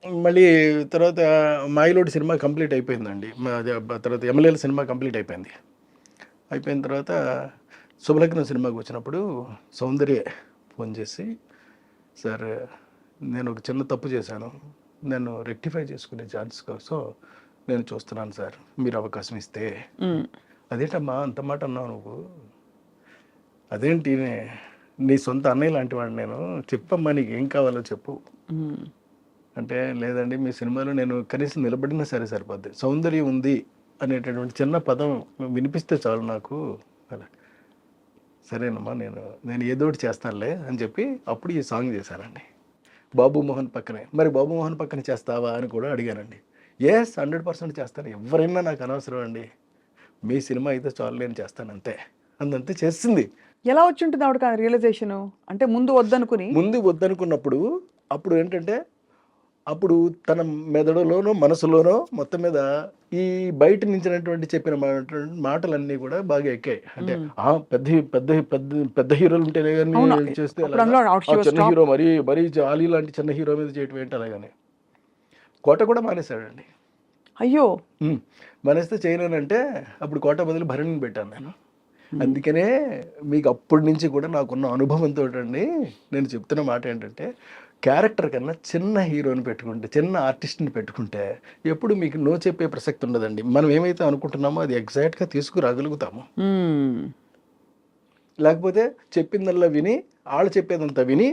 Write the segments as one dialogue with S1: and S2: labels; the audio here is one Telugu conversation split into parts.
S1: మళ్ళీ తర్వాత మాయిలోడి సినిమా కంప్లీట్ అయిపోయిందండి. అదే తర్వాత ఎమ్మెల్యేల సినిమా కంప్లీట్ అయిపోయింది. అయిపోయిన తర్వాత శుభలగ్నం సినిమాకి వచ్చినప్పుడు సౌందర్య ఫోన్ చేసి, సార్ నేను ఒక చిన్న తప్పు చేశాను, నేను రెక్టిఫై చేసుకునే ఛాన్స్ కోసం నేను చూస్తున్నాను సార్, మీరు అవకాశం ఇస్తే. అదేంటమ్మా అంత మాట అన్నావు నువ్వు, అదేంటి నీ సొంత అన్నయ్య లాంటి వాడు నేను, చెప్పమ్మా నీకు ఏం కావాలో చెప్పు అంటే, లేదండి మీ సినిమాలో నేను కనీసం నిలబడినా సరే సరిపోద్ది, సౌందర్యం ఉంది అనేటటువంటి చిన్న పదం వినిపిస్తే చాలు నాకు అలా. సరేనమ్మా నేను ఏదోటి చేస్తానులే అని చెప్పి అప్పుడు ఈ సాంగ్ చేశానండి బాబు మోహన్ పక్కనే. మరి బాబు మోహన్ పక్కన చేస్తావా అని కూడా అడిగానండి. ఎస్ 100% చేస్తాను, ఎవరైనా నాకు అనవసరం అండి, మీ సినిమా అయితే చాలు నేను చేస్తాను అంతే అందంతే చేసింది.
S2: ఎలా వచ్చి ఉంటుంది ఆవిడకి రియలైజేషన్? అంటే ముందు
S1: వద్దనుకున్నప్పుడు అప్పుడు ఏంటంటే, అప్పుడు తన మెదడులోనో మనసులోనో మొత్తం మీద ఈ బయట నుంచినటువంటి చెప్పిన మాటలన్నీ కూడా బాగా ఎక్కాయి. అంటే పెద్ద పెద్ద పెద్ద పెద్ద హీరోలు ఉంటేనే కానీ చేస్తే చిన్న హీరో మరీ జాలీ లాంటి చిన్న హీరో మీద చేయటం ఏంటి అలాగని కోట కూడా మానేశాడండి.
S2: అయ్యో,
S1: మానేస్తే చేయలేనంటే అప్పుడు కోట బదులు భరణిని పెట్టాను నేను. అందుకనే మీకు అప్పటి నుంచి కూడా నాకున్న అనుభవంతో అండి నేను చెప్తున్న మాట ఏంటంటే, క్యారెక్టర్ కన్నా చిన్న హీరోని పెట్టుకుంటే, చిన్న ఆర్టిస్ట్ని పెట్టుకుంటే ఎప్పుడు మీకు నో చెప్పే ప్రసక్తి ఉండదండి. మనం ఏమైతే అనుకుంటున్నామో అది ఎగ్జాక్ట్గా తీసుకురాగలుగుతాము. లేకపోతే చెప్పిందల్లా విని వాళ్ళు చెప్పేదంతా విని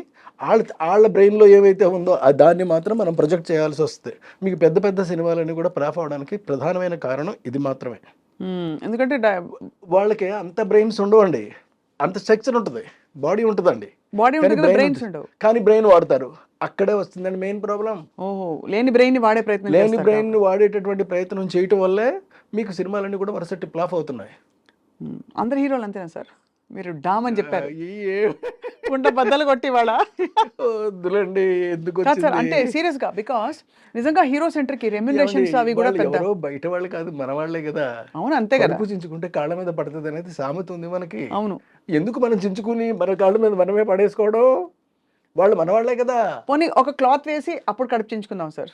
S1: వాళ్ళ బ్రెయిన్లో ఏమైతే ఉందో దాన్ని మాత్రం మనం ప్రొజెక్ట్ చేయాల్సి వస్తుంది. మీకు పెద్ద పెద్ద సినిమాలన్నీ కూడా ఫ్లాప్ అవడానికి ప్రధానమైన కారణం ఇది మాత్రమే.
S2: ఎందుకంటే
S1: వాళ్ళకి అంత బ్రెయిన్స్ ఉండవండి, అంత స్ట్రక్చర్ ఉంటుంది, బాడీ ఉంటుందండి, కానీ బ్రెయిన్ వాడతారు. అక్కడే వస్తుందండి మెయిన్ ప్రాబ్లం.
S2: లేని బ్రెయిన్
S1: వాడేటటువంటి ప్రయత్నం చేయటం వల్లే మీకు సినిమాలన్నీ కూడా వరుసటి ఫ్లాప్ అవుతున్నాయి.
S2: అందరు హీరోలు అంతేనా సార్? మీరు డామ్ అని చెప్పారు, గుంట బద్దలు కొట్టి వాడా
S1: వద్దులండి ఎందుకు
S2: సార్? అంటే సీరియస్ గా, బికాస్ నిజంగా హీరో సెంటర్ కి రెమ్యునరేషన్స్ అవి కూడా పెద్ద
S1: బయట వాళ్ళు కాదు, మన వాళ్ళే కదా.
S2: అవును, అంతే కదా.
S1: చించుకుంటే కాళ్ళ మీద పడుతుంది అనేది సామెత ఉంది మనకి.
S2: అవును,
S1: ఎందుకు మనం చించుకుని మన కాళ్ళ మీద మనమే పడేసుకోవడం? వాళ్ళు మన వాళ్ళే కదా.
S2: పోనీ ఒక క్లాత్ వేసి అప్పుడు కడుపు చించుకుందాం సార్,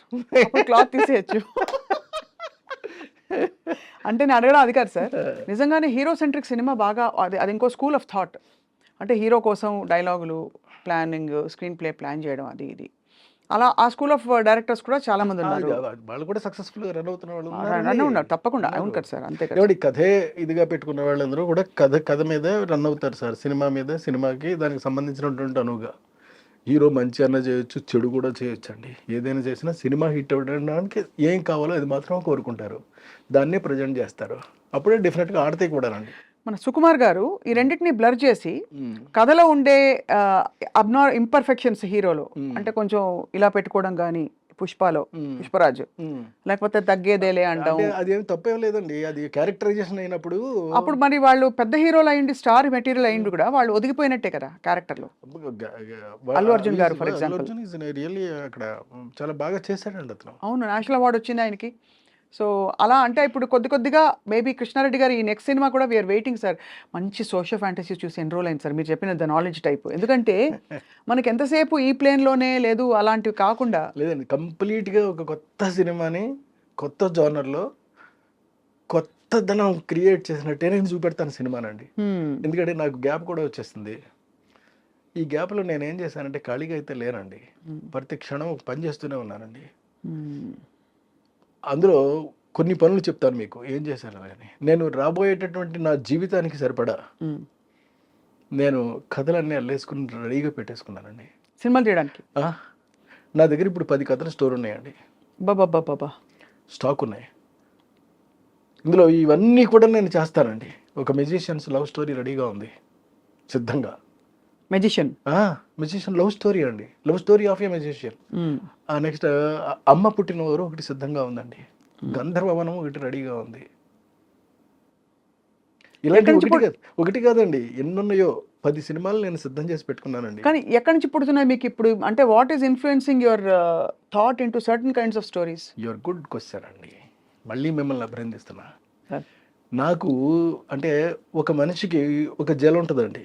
S2: క్లాత్ తీసేయచ్చు. అంటే నేను అడగడం అది కాదు సార్, నిజంగానే హీరో సెంట్రిక్ సినిమా బాగా అది ఇంకో స్కూల్ ఆఫ్ థాట్. అంటే హీరో కోసం డైలాగులు, ప్లానింగ్, స్క్రీన్ ప్లే ప్లాన్ చేయడం, అది ఇది అలా ఆ స్కూల్ ఆఫ్ డైరెక్టర్స్ కూడా చాలా మంది ఉన్నారు.
S1: వాళ్ళు కూడా సక్సెస్ఫుల్ రన్ అవుతున్న వాళ్ళు
S2: ఉన్నారు తప్పకుండా. అవును కదా సార్, అంతే కదా.
S1: కథే ఇదిగా పెట్టుకున్న వాళ్ళందరూ కూడా కథ మీద రన్ అవుతారు సార్. సినిమా మీద, సినిమాకి దానికి సంబంధించినటువంటి అనువుగా హీరో మంచి అన్న చేయొచ్చు, చెడు కూడా చేయొచ్చు అండి. ఏదైనా చేసినా సినిమా హిట్ అవ్వడానికి ఏం కావాలో అది మాత్రం కోరుకుంటారు, దాన్నే ప్రజెంట్ చేస్తారు. అప్పుడే డెఫినెట్గా ఆడితే కూడా అండి.
S2: మన సుకుమార్ గారు ఈ రెండింటిని బ్లర్ చేసి కథలో ఉండే ఇంపర్ఫెక్షన్స్ హీరోలో, అంటే కొంచెం ఇలా పెట్టుకోవడం కానీ, పుష్పరాజు లేకపోతే తగ్గేదేలే అంటాం,
S1: అదేం తప్పేం లేదండి, అది క్యారెక్టరైజేషన్ అయినప్పుడు.
S2: అప్పుడు మరి వాళ్ళు పెద్ద హీరోలు అయ్యింది, స్టార్ మెటీరియల్ అయ్యింది కూడా వాళ్ళు ఒదిగిపోయినట్టే కదా క్యారెక్టర్లో. అల్లు అర్జున్ గారు ఫర్ ఎగ్జాంపుల్
S1: రియల్లీ అక్కడ చాలా బాగా చేశాడండి అతను.
S2: అవును, నేషనల్ అవార్డు వచ్చింది ఆయనకి. సో అలా అంటే ఇప్పుడు కొద్దిగా మేబీ కృష్ణారెడ్డి గారు ఈ నెక్స్ట్ సినిమా కూడా వీఆర్ వెయిటింగ్ సార్. మంచి సోషల్ ఫ్యాంటసీ చూసి ఎన్రోల్ అయింది సార్, మీరు చెప్పిన ద నాలెడ్జ్ టైప్. ఎందుకంటే మనకి ఎంతసేపు ఈ ప్లేన్లోనే లేదు, అలాంటివి కాకుండా
S1: లేదండి, కంప్లీట్గా ఒక కొత్త సినిమాని కొత్త జోనర్లో కొత్త ధనం క్రియేట్ చేసినట్టే నేను చూపెడతాను సినిమానండి. ఎందుకంటే నాకు గ్యాప్ కూడా వచ్చేస్తుంది. ఈ గ్యాప్లో నేను ఏం చేశానంటే ఖాళీగా అయితే లేనండి, ప్రతి క్షణం ఒక పని చేస్తూనే ఉన్నానండి. అందులో కొన్ని పనులు చెప్తాను మీకు ఏం చేశాను అని. నేను రాబోయేటటువంటి నా జీవితానికి సరిపడా నేను కథలన్నీ అల్లేసుకుని రెడీగా పెట్టేసుకున్నానండి
S2: సినిమాలు చేయడానికి.
S1: నా దగ్గర ఇప్పుడు 10 కథల స్టోర్ ఉన్నాయండి,
S2: బాబా
S1: స్టాక్ ఉన్నాయి. ఇందులో ఇవన్నీ కూడా నేను చేస్తానండి. ఒక మెజిషియన్స్ లవ్ స్టోరీ రెడీగా ఉంది సిద్ధంగా. మెజిషియన్ లవ్ స్టోరీ అండి, love story of A magician. Next అమ్మ పుట్టిన ఊరు ఒకటి సిద్ధంగా ఉందండి, గంధర్వవనం ఒకటి రెడీగా ఉంది. ఇలాంటి ఒకటి కాదండి, ఎన్నున్నాయో 10 సినిమాలు నేను సిద్ధం చేసి పెట్టుకున్నానండి.
S2: కానీ ఎక్కడి నుంచి పుడుతున్నాయి మీకు ఇప్పుడు? అంటే what is influencing your thought into certain kinds of stories?
S1: Your good question అండి, మళ్ళీ మిమ్మల్ని అభినందిస్తున్నా. నాకు అంటే ఒక మనిషికి ఒక జల ఉంటుందండి,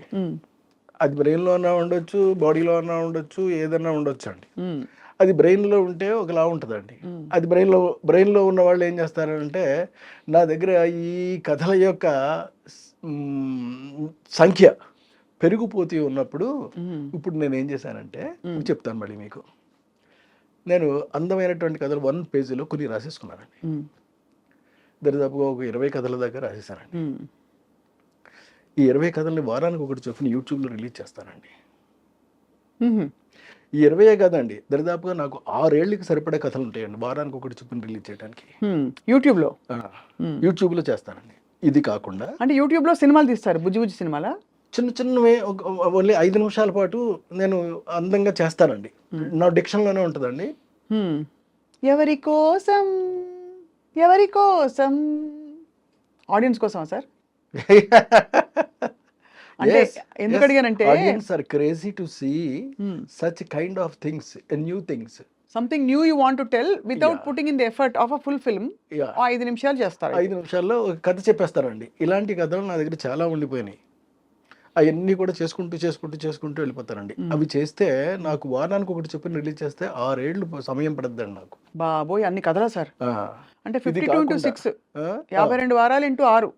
S1: అది బ్రెయిన్లో అన్నా ఉండొచ్చు, బాడీలో అన్నా ఉండొచ్చు, ఏదన్నా ఉండొచ్చు అండి. అది బ్రెయిన్లో ఉంటే ఒకలా ఉంటుందండి. అది బ్రెయిన్లో ఉన్న వాళ్ళు ఏం చేస్తారంటే నా దగ్గర ఈ కథల యొక్క సంఖ్య పెరిగిపోతూ ఉన్నప్పుడు ఇప్పుడు నేను ఏం చేశానంటే చెప్తాను మళ్ళీ మీకు. నేను అందమైనటువంటి కథలు 1 పేజీలో కొన్ని రాసేసుకున్నానండి. దరిదాపుగా ఒక 20 కథల దాకా రాసేసానండి. ఈ 20 కథల్ని వారానికి ఒకటి చొప్పున యూట్యూబ్లో రిలీజ్ చేస్తానండి. ఈ 20 కదండి, దరిదాపుగా నాకు 6 ఏళ్ళకి సరిపడే కథలు ఉంటాయండి వారానికి ఒకటి చొప్పున రిలీజ్ చేయడానికి.
S2: యూట్యూబ్లో
S1: యూట్యూబ్లో చేస్తానండి. ఇది కాకుండా
S2: అంటే యూట్యూబ్లో సినిమాలు తీస్తారు, బుజ్జి బుజ్జి సినిమాలా?
S1: చిన్న చిన్నవి ఓన్లీ 5 నిమిషాల పాటు నేను అందంగా చేస్తానండి. నా డిక్షన్లోనే ఉంటుందండి.
S2: ఎవరి కోసం ఎవరి కోసం ఆడియన్స్ కోసమా సార్? అంటే ఎందుకు అడిగానంటే
S1: audience are crazy to see such kind of things, new things,
S2: something new you want to tell without putting in the effort of a full film. 5 నిమిషాలు చేస్తారు.
S1: 5 నిమిషాల్లో ఒక కథ చెప్పేస్తారండి. ఇలాంటి కథలు నా దగ్గర చాలా ఉండిపోయినాయి. అవన్నీ కూడా చేసుకుంటూ వెళ్ళిపోతారండి. అవి చేస్తే నాకు వారానికి ఒకటి చెప్పి రిలీజ్ చేస్తే 6 ఏళ్ళు సమయం పడద్దండి నాకు.
S2: బాబోయ్, అన్ని కథలా సార్? అంటే 52 into 6 52 వారాలు ఇంటూ 6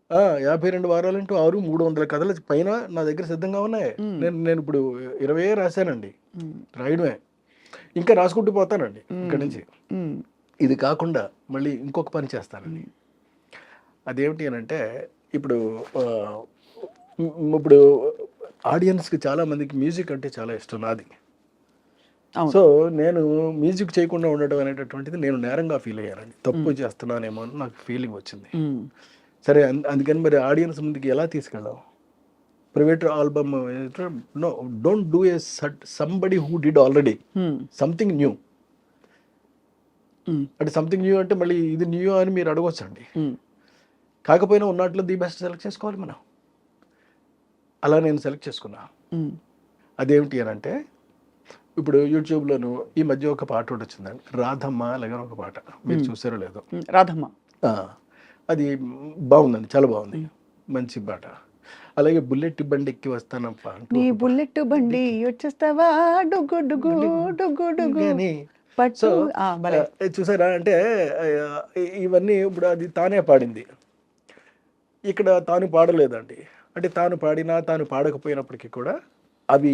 S1: 52 వారాలు ఇంటూ 6 300 కథల పైన నా దగ్గర సిద్ధంగా ఉన్నాయి. నేను ఇప్పుడు 20 రాశానండి. రాయడమే ఇంకా రాసుకుంటూ పోతానండి ఇక్కడి నుంచి. ఇది కాకుండా మళ్ళీ ఇంకొక పని చేస్తానండి. అదేమిటి అని అంటే ఇప్పుడు ఆడియన్స్కి చాలా మందికి మ్యూజిక్ అంటే చాలా ఇష్టం నాది. సో నేను మ్యూజిక్ చేయకుండా ఉండడం అనేటటువంటిది నేను నేరంగా ఫీల్ అయ్యానండి. తప్పు చేస్తున్నానేమో అని నాకు ఫీలింగ్ వచ్చింది. సరే, అందుకని మరి ఆడియన్స్ ముందుకి ఎలా తీసుకెళ్ళాం? Private album no, don't do a somebody who did already something new. అంటే సంథింగ్ న్యూ అంటే మళ్ళీ ఇది న్యూ అని మీరు అడగొచ్చండి. కాకపోయినా ఉన్నట్లు ది బెస్ట్ సెలెక్ట్ చేసుకోవాలి మనం. అలా నేను సెలెక్ట్ చేసుకున్నా. అదేమిటి అని అంటే ఇప్పుడు యూట్యూబ్లోను ఈ మధ్య ఒక పాట ఒకటి వచ్చిందండి, రాధమ్మ అలాగే ఒక పాట. మీరు చూసారో లేదో?
S2: రాధమ్మ
S1: అది బాగుందండి, చాలా బాగుంది, మంచి పాట. అలాగే బుల్లెట్ బండి ఎక్కి వస్తానప్ప,
S2: నీ బుల్లెట్ బండి వచ్చేస్తావా డుగ్గు డుగ్గు డుగ్గు డుగ్గు
S1: సో చూసారా? అంటే ఇవన్నీ ఇప్పుడు అది తానే పాడింది, ఇక్కడ తాను పాడలేదండి. అంటే తాను పాడినా తాను పాడకపోయినప్పటికీ కూడా అవి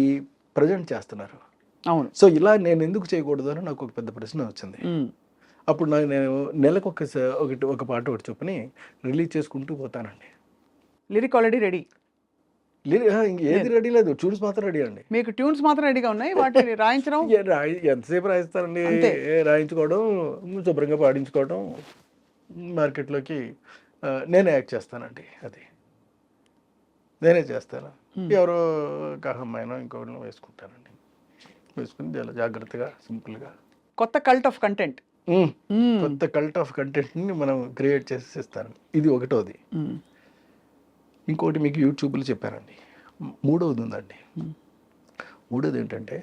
S1: ప్రజెంట్ చేస్తున్నారు.
S2: అవును.
S1: సో ఇలా నేను ఎందుకు చేయకూడదు అని నాకు ఒక పెద్ద ప్రశ్న వచ్చింది. అప్పుడు నేను నెలకు ఒక పాట ఒకటి చొప్పుని రిలీజ్ చేసుకుంటూ పోతానండి.
S2: Lyric already ready?
S1: ఏది రెడీ లేదు, ట్యూన్స్ మాత్రం రెడీ అండి.
S2: మీకు ట్యూన్స్ మాత్రం రెడీగా ఉన్నాయి, వాటిని రాయించడం
S1: ఎంతసేపు రాయిస్తారండి? రాయించుకోవడం, శుభ్రంగా పాడించుకోవడం, మార్కెట్లోకి నేనే యాక్ట్ చేస్తానండి. అది నేనే చేస్తాను. ఎవరో కహమ్మాయినో ఇంకొకరినో వేసుకుంటానండి. వేసుకుని చాలా జాగ్రత్తగా సింపుల్గా
S2: కొత్త కల్ట్ ఆఫ్ కంటెంట్
S1: ని మనం క్రియేట్ చేసి ఇస్తాను. ఇది ఒకటోది. ఇంకోటి మీకు యూట్యూబ్లో చెప్పానండి. మూడవది ఉందండి. మూడోది ఏంటంటే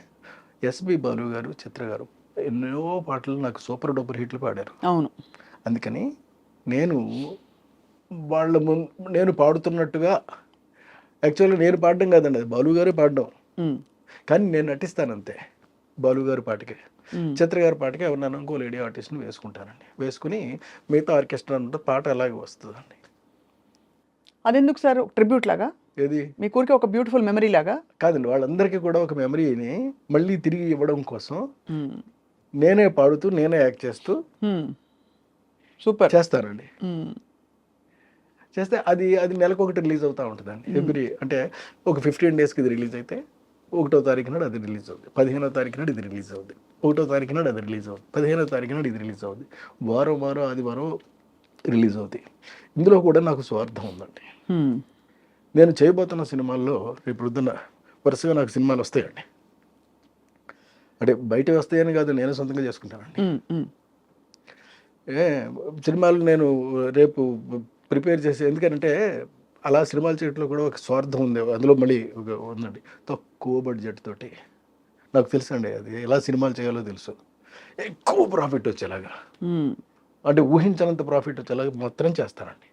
S1: ఎస్పి బాలు గారు, చిత్ర గారు ఎన్నో పాటలు నాకు సూపర్ డూపర్ హిట్లు పాడారు.
S2: అవును.
S1: అందుకని నేను నేను పాడుతున్నట్టుగా, యాక్చువల్గా నేను పాడడం కాదండి, అది బాలు గారే పాడడం, కానీ నేను నటిస్తాను అంతే. బాలు గారి పాటకి, చిత్ర గారి పాటకి ఎవరినైనా ఇంకో లేడీ ఆర్టిస్ట్ని వేసుకుంటానండి. వేసుకుని మిగతా ఆర్కెస్ట్రా అంతా పాట అలాగే వస్తుందండి.
S2: అదెందుకు సార్? ట్రిబ్యూట్ లాగా?
S1: ఏది?
S2: మీ ఊరికి ఒక బ్యూటిఫుల్ మెమరీ లాగా?
S1: కాదండి, వాళ్ళందరికీ కూడా ఒక మెమరీని మళ్ళీ తిరిగి ఇవ్వడం కోసం నేనే పాడుతూ నేనే యాక్ట్ చేస్తూ
S2: సూపర్
S1: చేస్తానండి. చేస్తే అది నెలకు ఒకటి రిలీజ్ అవుతూ ఉంటుందండి. ఎవ్రీ అంటే ఒక 15 డేస్కి ఇది రిలీజ్ అయితే 1వ తారీఖు నాడు అది రిలీజ్ అవుతుంది, 15వ తారీఖు నాడు ఇది రిలీజ్ అవుతుంది, 1వ తారీఖు నాడు అది రిలీజ్ అవుతుంది, 15వ తారీఖు నాడు ఇది రిలీజ్ అవుతుంది, వారం ఆదివారం రిలీజ్ అవుతాయి. ఇందులో కూడా నాకు స్వార్థం ఉందండి. నేను చేయబోతున్న సినిమాల్లో రేపు పొద్దున్న వరుసగా నాకు సినిమాలు వస్తాయండి. అంటే బయట వస్తాయని కాదు, నేనే సొంతంగా చేసుకుంటానండి. సినిమాలు నేను రేపు ప్రిపేర్ చేసి, ఎందుకంటే అలా సినిమాలు చేయడంలో కూడా ఒక స్వార్థం ఉంది. అందులో మళ్ళీ ఉందండి, తక్కువ బడ్జెట్ తోటి. నాకు తెలుసు అండి అది ఎలా సినిమాలు చేయాలో తెలుసు. ఎక్కువ ప్రాఫిట్ వచ్చేలాగా, అంటే ఊహించనంత ప్రాఫిట్ వచ్చేలాగా మాత్రం చేస్తానండి.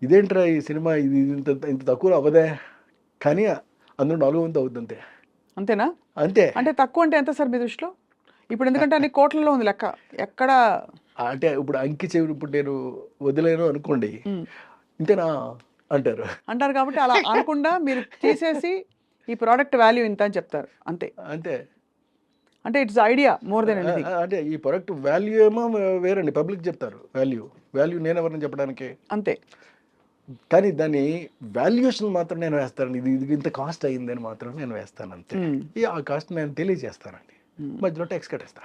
S1: ఇదేంట్రా ఈ సినిమా ఇది ఇంత తక్కువ అవ్వదే, కానీ అందులో 4 వంతు అవుతుంది అంతే.
S2: అంతేనా?
S1: అంతే.
S2: అంటే తక్కువ అంటే ఎంత సార్ మీ దృష్టిలో? ఇప్పుడు ఎందుకంటే అన్ని కోట్లలో ఉంది లెక్క. ఎక్కడ
S1: అంటే ఇప్పుడు అంకి చెవి ఇప్పుడు నేను వదిలేను అనుకోండి,
S2: హ్మ్.
S1: ఇంతేనా అంటారు.
S2: అంటారు కాబట్టి అలా అనకుండా మీరు తీసేసి ఈ ప్రోడక్ట్ వాల్యూ ఇంత అని చెప్తారు. అంతే.
S1: అంతే.
S2: అంటే it's idea more than anything.
S1: అంటే ఈ ప్రొడక్ట్ వాల్యూ ఏమో వేరండి, పబ్లిక్ చెప్తారు వాల్యూ. వాల్యూ నేనెవరిని చెప్పడానికి?
S2: అంతే.
S1: కానీ దాని వాల్యుయేషన్ మాత్రం నేను వేస్తానండి. ఇది ఇది ఇంత కాస్ట్ అయిందని మాత్రం నేను వేస్తాను అంతే.
S2: హ్మ్.
S1: ఆ కాస్ట్ నేను తెలియజేస్తానండి.
S2: హ్మ్.
S1: మధ్యలో ట్యాక్స్ కట్టేస్తా.